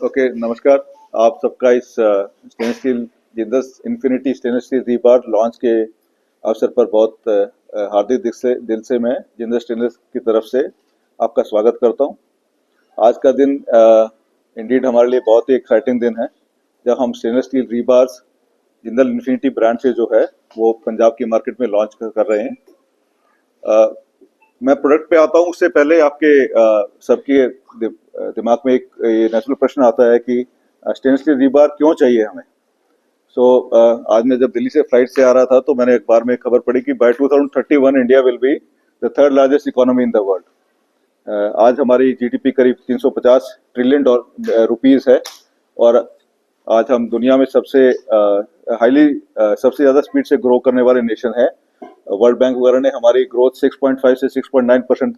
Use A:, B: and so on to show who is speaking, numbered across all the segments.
A: Okay, नमस्कार। आप सबका इस stainless steel Jindal infinity stainless steel rebar launch के अवसर पर बहुत हार्दिक दिल से मैं जिंदल स्टेनलेस की तरफ से आपका स्वागत करता हूं। आज का दिन इंडीड हमारे लिए बहुत ही एक्साइटिंग दिन है, जब हम stainless steel rebars Jindal infinity brand से जो है वो पंजाब की मार्केट में लॉन्च कर रहे हैं। मैं प्रोडक्ट पे आता हूँ उससे पहले आपके सबके दिमाग में एक ये नेचुरल प्रश्न आता है कि स्टेनलेस स्टील रीबार क्यों चाहिए हमें। आज मैं जब दिल्ली से फ्लाइट से आ रहा था तो मैंने अखबार में खबर पढ़ी कि by 2031 India will be the third largest economy in the world. आज हमारी जीडीपी करीब 350 ट्रिलियन रुपीस है और आज हम दुनिया में सबसे ज़्यादा स्पीड से ग्रो करने वाले नेशन है। वर्ल्ड बैंक वगैरह ने हमारी ग्रोथ 6.5 से 6.9%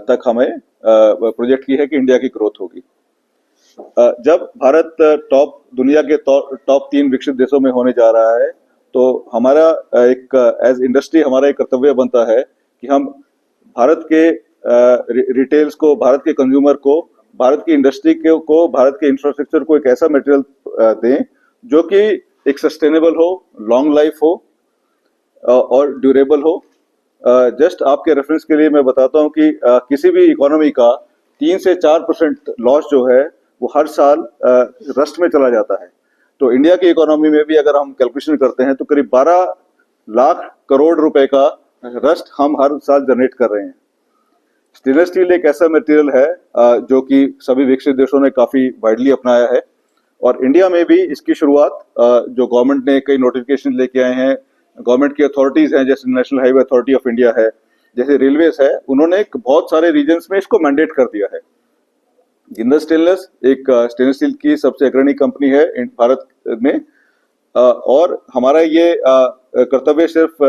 A: तक हमें प्रोजेक्ट की है कि इंडिया की ग्रोथ होगी। जब भारत दुनिया के टॉप 3 विकसित देशों में होने जा रहा है तो हमारा एक एज इंडस्ट्री हमारा एक कर्तव्य बनता है कि हम भारत के रिटेल्स को, भारत के कंज्यूमर को, भारत की इंडस्ट्री को, भारत के इंफ्रास्ट्रक्चर को एक ऐसा मटेरियल दें जो कि एक सस्टेनेबल हो, लॉन्ग लाइफ हो और ड्यूरेबल हो। जस्ट आपके रेफरेंस के लिए मैं बताता हूं कि किसी भी इकोनॉमी का 3 से 4% लॉस जो है वो हर साल रस्ट में चला जाता है। तो इंडिया की इकोनॉमी में भी अगर हम कैलकुलेशन करते हैं तो करीब 12 लाख करोड़ रुपए का रस्ट हम हर साल जनरेट कर रहे हैं। स्टेनलेस स्टील एक ऐसा मटेरियल है जो कि सभी विकसित देशों ने काफी वाइडली अपनाया है और इंडिया में भी इसकी शुरुआत जो गवर्नमेंट ने कई नोटिफिकेशन लेके आए हैं, गवर्नमेंट की अथॉरिटीज हैं जैसे national highway authority of India है, जैसे रेलवेज है, उन्होंने बहुत सारे रीजन्स में इसको मैंडेट कर दिया है। जिंदल स्टेनलेस एक स्टेनलेस स्टील की सबसे अग्रणी कंपनी है भारत में और हमारा ये कर्तव्य सिर्फ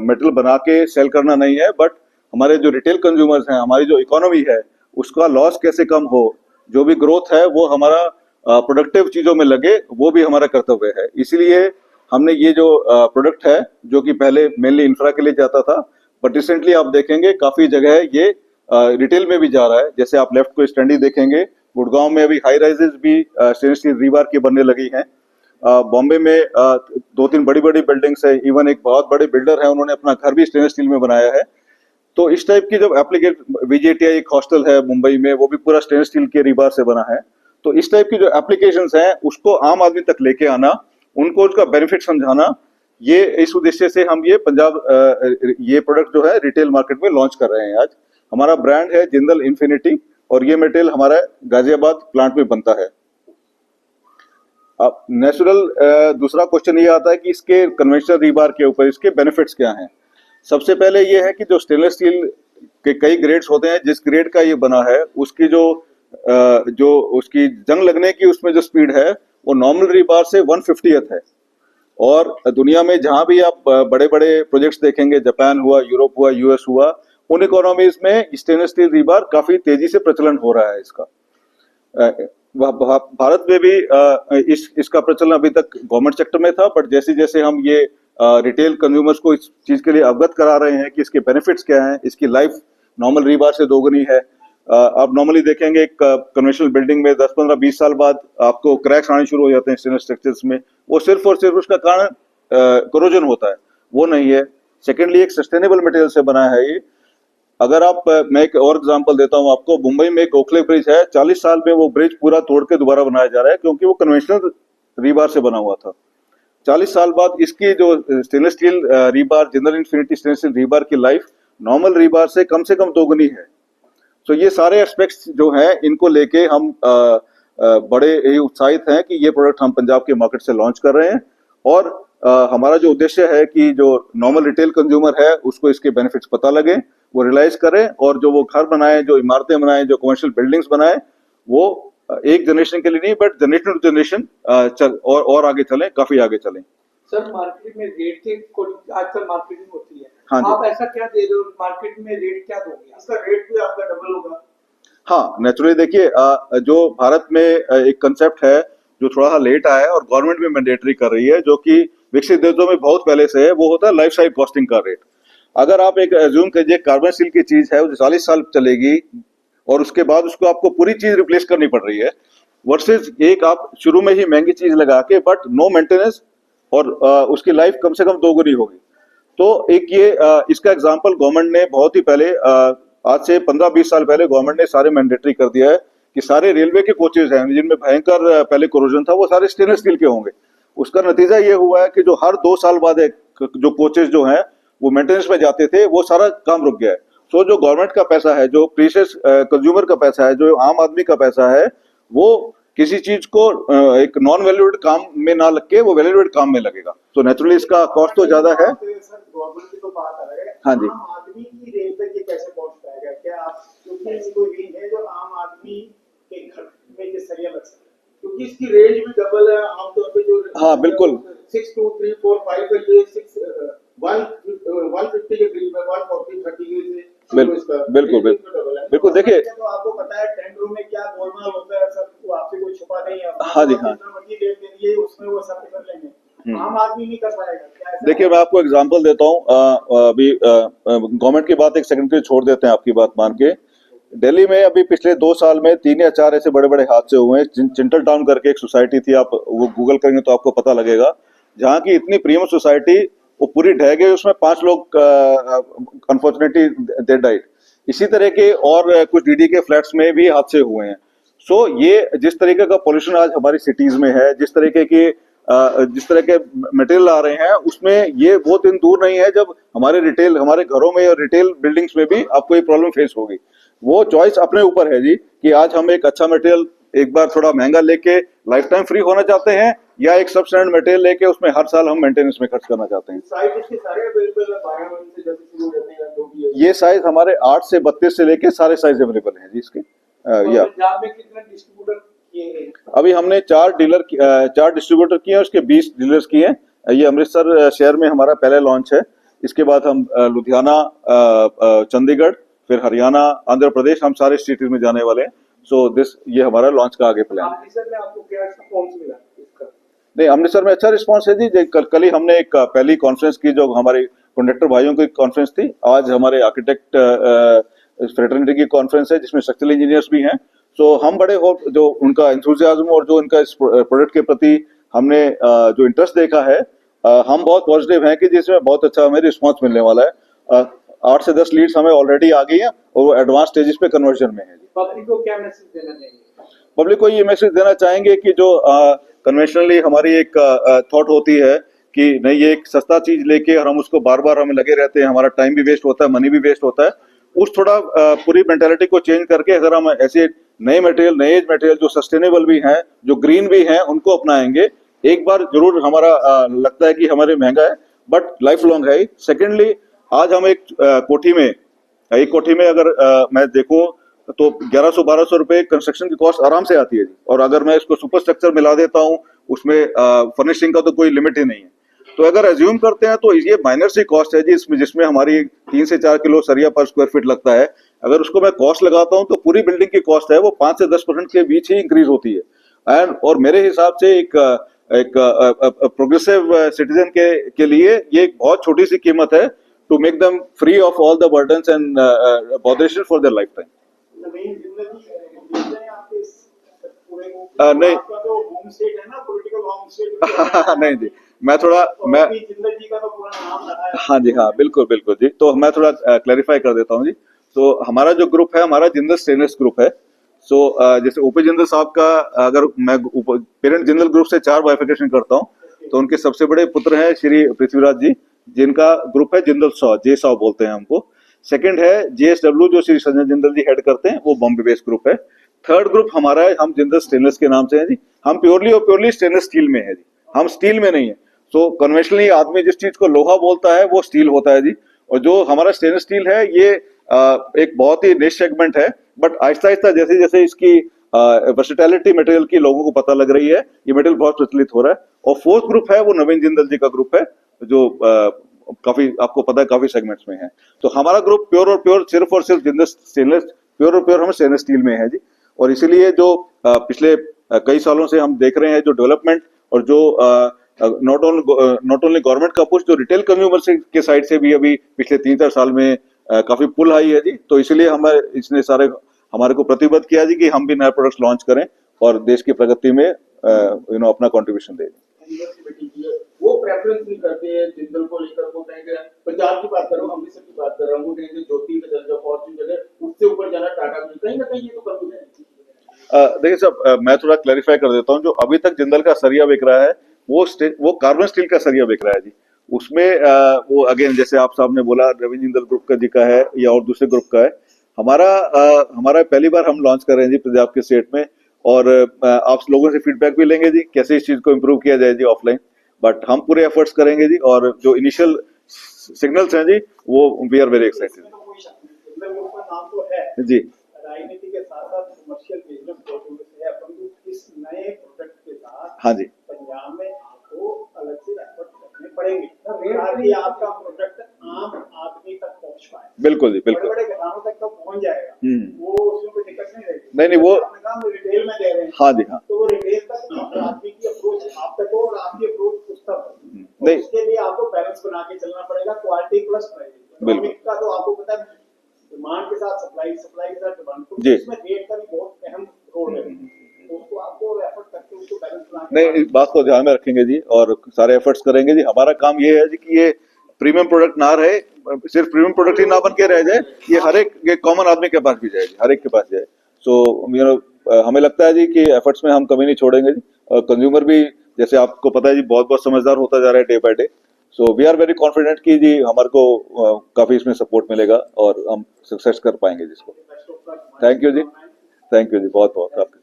A: मेटल बना के सेल करना नहीं है, बट हमारे जो रिटेल कंज्यूमर्स हैं, हमारी जो इकोनॉमी है उसका लॉस कैसे कम हो, जो भी ग्रोथ है वो हमारा प्रोडक्टिव चीजों में लगे, वो भी हमारा कर्तव्य है। इसीलिए हमने ये जो प्रोडक्ट है जो कि पहले मेनली इंफ्रा के लिए जाता था, बट रिसेंटली आप देखेंगे काफी जगह ये रिटेल में भी जा रहा है। जैसे आप लेफ्ट को स्टैंडी देखेंगे, गुड़गांव में अभी हाई राइजेस भी स्टेनलेस स्टील रीबार की बनने लगी हैं। बॉम्बे में 2-3 बड़ी बड़ी बिल्डिंग्स है, इवन एक बहुत बड़े बिल्डर है, उन्होंने अपना घर भी स्टेनलेस स्टील में बनाया है। तो इस टाइप की जब एप्लीकेशन, VJTI एक हॉस्टल है मुंबई में, वो भी पूरा स्टेनलेस स्टील के रीबार से बना है। तो इस टाइप की जो एप्लीकेशंस हैं उसको आम आदमी तक लेके आना, उनको उसका बेनिफिट समझाना, ये इस उद्देश्य से हम ये ये प्रोडक्ट जो है रिटेल मार्केट में लॉन्च कर रहे हैं। आज हमारा ब्रांड है जिंदल इन्फिनिटी और ये मटेरियल हमारा गाजियाबाद प्लांट में बनता है। अब दूसरा क्वेश्चन ये आता है कि इसके कन्वेंशनल रीबार के ऊपर इसके बेनिफिट्स क्या हैं। सबसे पहले ये है कि जो स्टेनलेस स्टील के कई ग्रेड्स होते हैं, जिस ग्रेड का ये बना है उसकी जो उसकी जंग लगने की उसमें जो स्पीड है वो नॉर्मल रीबार से 150th है। और दुनिया में जहां भी आप बड़े बड़े प्रोजेक्ट्स देखेंगे, जापान हुआ, यूरोप हुआ, US हुआ, उन इकोनॉमीज में स्टेनलेस स्टील रीबार काफी तेजी से प्रचलन हो रहा है इसका। भारत में भी इसका प्रचलन अभी तक गवर्नमेंट सेक्टर में था, बट जैसे जैसे हम ये रिटेल कंज्यूमर्स को इस चीज के लिए अवगत करा रहे हैं कि इसके बेनिफिट्स क्या हैं, इसकी लाइफ नॉर्मल रीबार से दोगुनी है। आप नॉर्मली देखेंगे एक कन्वेंशनल बिल्डिंग में 10, 15, 20 साल बाद आपको क्रैक्स आने शुरू हो जाते हैं स्टेनलेस स्ट्रक्चर्स में। वो सिर्फ और सिर्फ उसका कारण कोरोजन होता है, वो नहीं है। सेकेंडली एक सस्टेनेबल मटेरियल से बना है ये। अगर मैं एक और एग्जांपल देता हूं आपको, मुंबई में एक ओखले ब्रिज है, 40 साल में वो ब्रिज पूरा तोड़ के दोबारा बनाया जा रहा है क्योंकि वो कन्वेंशनल रीबार से बना हुआ था। 40 साल बाद इसकी जो stainless steel rebar, Jindal infinity stainless steel rebar की लाइफ नॉर्मल रीबार से कम दोगुनी है। तो ये सारे एस्पेक्ट्स जो हैं इनको लेके हम बड़े ही उत्साहित हैं कि ये प्रोडक्ट हम पंजाब के मार्केट से लॉन्च कर रहे हैं और हमारा जो उद्देश्य है कि जो नॉर्मल रिटेल कंज्यूमर है उसको इसके बेनिफिट्स पता लगे, वो रियलाइज करें और जो वो घर बनाए, जो इमारतें बनाए, जो कमर्शियल बिल्डिंग्स बनाए, वो एक जनरेशन के लिए नहीं बट जनरेशन टू जनरेशन और आगे चलें, काफी आगे चलें।
B: सर, मार्केट में रेट के आजकल मार्केटिंग होती है,
A: हाँ
B: आप ऐसा क्या दे रहे हो मार्केट में, रेट क्या दोगे? इसका रेट भी आपका डबल होगा?
A: हाँ, नेचुरली देखिए, जो भारत में एक कंसेप्ट है जो थोड़ा सा लेट आया है और गवर्नमेंट भी मैंडेटरी कर रही है, जो कि विकसित देशों में बहुत पहले से है, वो होता है लाइफ साइकिल कॉस्टिंग का रेट। अगर आप एक एज्यूम कीजिए कार्बन स्टील की चीज है, वो 40 साल चलेगी और उसके बाद उसको आपको पूरी चीज रिप्लेस करनी पड़ रही है, वर्सेस एक आप शुरू में ही महंगी चीज लगा के बट नो मेंटेनेंस और उसकी लाइफ कम से कम दोगुनी होगी। तो एक ये इसका एग्जांपल गवर्नमेंट ने बहुत ही पहले आज से 15-20 साल पहले गवर्नमेंट ने सारे मैंडेटरी कर दिया है कि सारे रेलवे के कोचेज हैं जिनमें भयंकर पहले कोरोजन था वो सारे स्टेनलेस स्टील के होंगे। उसका नतीजा ये हुआ है कि जो हर 2 साल बाद एक जो कोचेज जो हैं वो मेंटेनेंस में जाते थे वो सारा काम रुक गया है। सो जो गवर्नमेंट का पैसा है, जो प्रीशियस कंज्यूमर का पैसा है, जो आम आदमी का पैसा है, वो किसी चीज को एक नॉन वैल्यूएड काम में ना लग के वो वैल्यूएड काम में लगेगा। तो नेचुरली इसका कॉस्ट तो ज्यादा है।
B: सर गवर्नमेंट की तो बात आ रही है,
A: हाँ जी।
B: आम आदमी की रेंज तक ये कैसे पहुंच पाएगा? क्या आप क्योंकि ऐसी कोई रेंज है जो आम आदमी के घर में ये सरिया लग सके? क्योंकि इसकी रेंज भी डबल है आमतौर पे जो
A: हाँ, बिल्कुल।
B: 6 2 3 4 5 का ये 150 के करीब है, 140 30 के
A: बिल्कुल बिल्कुल देखिए,
B: तो आपको पता है टेंडरों में क्या गोलमाल होता है सर, वो आपसे कोई छुपा नहीं है।
A: हाँ जी, हाँ।
B: जितना मर्जी रेट दे दिए उसमें वो सब कर लेंगे, आम आदमी नहीं कर पाएगा। क्या ऐसा
A: देखिए मैं आपको एग्जांपल देता हूँ। अभी गवर्नमेंट की बात एक सेकंड के लिए छोड़ देते हैं आपकी बात मान के। दिल्ली में अभी पिछले 2 साल में 3 या 4 ऐसे बड़े बड़े हादसे हुए हैं। चिंटल टाउन करके एक सोसाइटी थी, आप वो गूगल करेंगे तो आपको पता लगेगा, जहाँ की इतनी प्रीमियम सोसाइटी वो पूरी ढह गई, उसमें 5 लोग अनफॉर्चुनेटली दे डाइड। इसी तरह के और कुछ डीडी के फ्लैट्स में भी हादसे हुए हैं। सो ये जिस तरीके का पोल्यूशन आज हमारी सिटीज में है, जिस तरह के मटेरियल आ रहे हैं, उसमें ये वो दिन दूर नहीं है जब हमारे घरों में और रिटेल बिल्डिंग्स में भी आपको ये प्रॉब्लम फेस होगी। वो चॉइस अपने ऊपर है जी कि आज हम एक अच्छा मटेरियल एक बार थोड़ा महंगा लेके लाइफ टाइम फ्री होना चाहते हैं या एक सब स्टैंडर्ड मटेरियल लेके उसमें हर साल हम मेंटेनेंस में खर्च करना चाहते हैं।
B: साइज इसके सारे अवेलेबल है, 12 से जब शुरू रहते हैं जो भी है।
A: ये साइज हमारे 8 से 32 से लेके सारे साइज अवेलेबल हैं जी इसके। या
B: पंजाब में कितने डिस्ट्रीब्यूटर किए हैं?
A: अभी हमने 4 डिस्ट्रीब्यूटर किए हैं, उसके 20 डीलर्स किए हैं। ये अमृतसर शहर में हमारा पहला लॉन्च है। इसके बाद हम लुधियाना, चंडीगढ़, फिर हरियाणा, आंध्र प्रदेश, हम सारे सिटीज में जाने वाले हैं। सो ये हमारा लॉन्च का आगे प्लान है।
B: अमृतसर में आपको क्या रिस्पॉन्स मिला इसका?
A: नहीं, अमृतसर में अच्छा रिस्पांस है जी। कल ही हमने एक पहली कॉन्फ्रेंस की जो हमारे कंडक्टर भाइयों की कॉन्फ्रेंस थी। आज हमारे आर्किटेक्ट फ्रेटर्निटी की कॉन्फ्रेंस है जिसमें स्ट्रक्चरल इंजीनियर्स भी हैं। सो हम बड़े हो जो उनका एंथुसियाज्म और जो उनका इस प्रोडक्ट के प्रति हमने जो इंटरेस्ट देखा है, हम बहुत पॉजिटिव हैं कि जिसमें बहुत अच्छा हमें रिस्पांस मिलने वाला है। 8 से 10 लीड्स हमें ऑलरेडी आ गई हैं और वो एडवांस स्टेजेस पे कन्वर्जन में है।
B: पब्लिक को क्या मैसेज देना चाहिए?
A: पब्लिक को ये मैसेज देना चाहेंगे कि जो कन्वेंशनली हमारी एक थॉट होती है कि नहीं ये एक सस्ता चीज लेके और हम उसको बार बार हमें लगे रहते हैं, हमारा टाइम भी वेस्ट होता है, मनी भी वेस्ट होता है, उस थोड़ा पूरी मेंटालिटी को चेंज करके अगर हम ऐसे नए मटेरियल जो सस्टेनेबल भी हैं, जो ग्रीन भी हैं, उनको अपनाएंगे, एक बार जरूर हमारा लगता है कि हमारे महंगा है बट लाइफ लॉन्ग है। सेकेंडली आज हम एक कोठी में अगर मैं देखूं तो 1100-1200 रुपए कंस्ट्रक्शन की कॉस्ट आराम से आती है जी। और अगर मैं इसको सुपर स्ट्रक्चर मिला देता हूं उसमें फर्निशिंग का तो कोई लिमिट ही नहीं है। तो अगर एज्यूम करते हैं तो ये माइनर सी कॉस्ट है जी जिसमें हमारी 3 से 4 किलो सरिया पर स्क्वायर फीट लगता है। अगर उसको मैं कॉस्ट लगाता हूं तो पूरी बिल्डिंग की कॉस्ट है वो 5 से 10% के बीच ही इंक्रीज होती है। और मेरे हिसाब से एक प्रोग्रेसिव सिटीजन के लिए ये एक बहुत छोटी सी कीमत है to make them free of all the burdens and botheration for their life time.
B: नवीन जिंदगी है आपके इस पूरे
A: नहीं।
B: आपका तो होम स्टेट है ना, पॉलिटिकल होम स्टेट।
A: नहीं जी, मैं
B: जिंदगी का तो पूरा नाम रहा है।
A: हाँ जी, हाँ बिल्कुल जी। तो मैं थोड़ा क्लैरिफाई कर देता हूँ जी। तो हमारा जो ग्रुप है, हमारा जिंदल स्टेनलेस ग्रुप है। सो जैसे ओपी जिंदल साहब का अगर मैं पेरेंट जिंदल ग्रुप से 4 बाइफिकेशन करता हूँ तो उनके सबसे बड़े पुत्र हैं श्री पृथ्वीराज जी, जिनका ग्रुप है जिंदल 100, J100 बोलते हैं हमको। सेकंड है JSW जो श्री संजय जिंदल जी हेड करते हैं, वो बॉम्बे बेस्ड ग्रुप है। थर्ड ग्रुप हमारा है, हम जिंदल स्टेनलेस के नाम से है जी। हम प्योरली स्टेनलेस स्टील में है जी, हम स्टील में नहीं है। सो कन्वेंशनली आदमी जिस चीज को लोहा बोलता है वो स्टील होता है जी। और जो हमारा स्टेनलेस स्टील है ये एक बहुत ही निश सेगमेंट है, बट आहिस्ता आहिस्ता जैसे जैसे इसकी वर्सेटैलिटी मटेरियल की लोगों को पता लग रही है, ये मटेरियल बहुत प्रचलित हो रहा है। और फोर्थ ग्रुप है वो नवीन जिंदल जी का ग्रुप है जो काफी आपको पता है काफी सेगमेंट्स में है। तो हमारा ग्रुप प्योर सिर्फ और सिर्फ जिंदल स्टेनलेस प्योर हम स्टेनलेस स्टील में है जी। और इसीलिए जो पिछले कई सालों से हम देख रहे हैं जो डेवलपमेंट और जो नॉट ओनली गवर्नमेंट का पुश, जो रिटेल कंज्यूमर के साइड से भी अभी पिछले 3-4 साल में काफी पुल आई है जी। तो इसलिए इसने सारे हमारे को प्रतिबद्ध किया जी कि हम भी नए प्रोडक्ट्स लॉन्च करें और देश की प्रगति में अपना कंट्रीब्यूशन दें।
B: यूनिवर्सिटी की है, वो प्रेफरेंस नहीं करते हैं जिंदल को लेकर। वो कहेंगे, पंजाब की बात कर रहा हूँ, अमृतसर की बात कर रहा हूँ, वो कहेंगे ज्योति का दर्जा, फॉर्च्यून जगह उससे ऊपर जाना टाटा को, कहीं ना कहीं ये तो कमी है।
A: देखिए साहब, मैं थोड़ा क्लैरिफाई कर देता हूँ। जो अभी तक जिंदल का सरिया बिक रहा है वो कार्बन स्टील का सरिया बिक रहा है जी। उसमें वो अगेन जैसे आप साहब ने बोला रविंद्र जिंदल ग्रुप का जी का है या और दूसरे ग्रुप का है। हमारा पहली बार हम लॉन्च कर रहे हैं जी पंजाब के स्टेट में, और आप लोगों से फीडबैक भी लेंगे जी कैसे इस चीज को इम्प्रूव किया जाए जी ऑफलाइन। बट हम पूरे एफर्ट्स करेंगे जी, और जो इनिशियल सिग्नल्स हैं जी वो वी आर वेरी एक्साइटेड
B: इसमें तो कोई शक नहीं, जिंदल ग्रुप का नाम तो है
A: जी।
B: राजनीति के साथ साथ कमर्शियल बिजनेस अपॉर्चुनिटी है, परंतु इस नए प्रोडक्ट के साथ
A: हाँ जी,
B: पंजाब में आपको अलग से एफर्ट करने पड़ेंगे ताकि आपका प्रोडक्ट आम आदमी तक पहुंच पाए।
A: बिल्कुल जी,
B: बड़े
A: बिल्कुल।
B: बड़े किसानों तक तो पहुंच जाएगा, वो उसमें कोई दिक्कत नहीं रहेगी।
A: नहीं, नहीं, वो
B: आपने कहा हम रिटेल में दे रहे हैं,
A: हाँ जी, हाँ।
B: तो वो रिटेल तक आदमी की अप्रोच आप तक हो और आपकी अप्रोच उस तक हो।
A: नहीं।
B: और उसके लिए आपको बैलेंस बना के चलना पड़ेगा, क्वालिटी प्लस प्राइस।
A: बिल्कुल।
B: इकोनॉमिक का तो आपको पता है, डिमांड के साथ सप्लाई, सप्लाई के साथ डिमांड, तो
A: जी।
B: इसमें रेट का भी बहुत अहम रोल है। तो उसको आपको एफर्ट करके उसको बैलेंस बना के
A: नहीं, इस बात को ध्यान में रखेंगे जी और सारे एफर्ट्स करेंगे जी। हमारा काम ये है जी कि ये प्रीमियम प्रोडक्ट ना रहे, सिर्फ प्रीमियम प्रोडक्ट ही ना बन के रह जाए, ये हर एक ये कॉमन आदमी के पास भी जाए, हर एक के पास जाए। सो हमें लगता है जी कि एफर्ट्स में हम कमी नहीं छोड़ेंगे जी। और कंज्यूमर भी जैसे आपको पता है जी बहुत बहुत समझदार होता जा रहा है day by day. So we are very confident कि जी हमारे को काफी इसमें सपोर्ट मिलेगा और हम सक्सेस कर पाएंगे जिसको। थैंक यू जी, थैंक यू जी, बहुत बहुत आपका।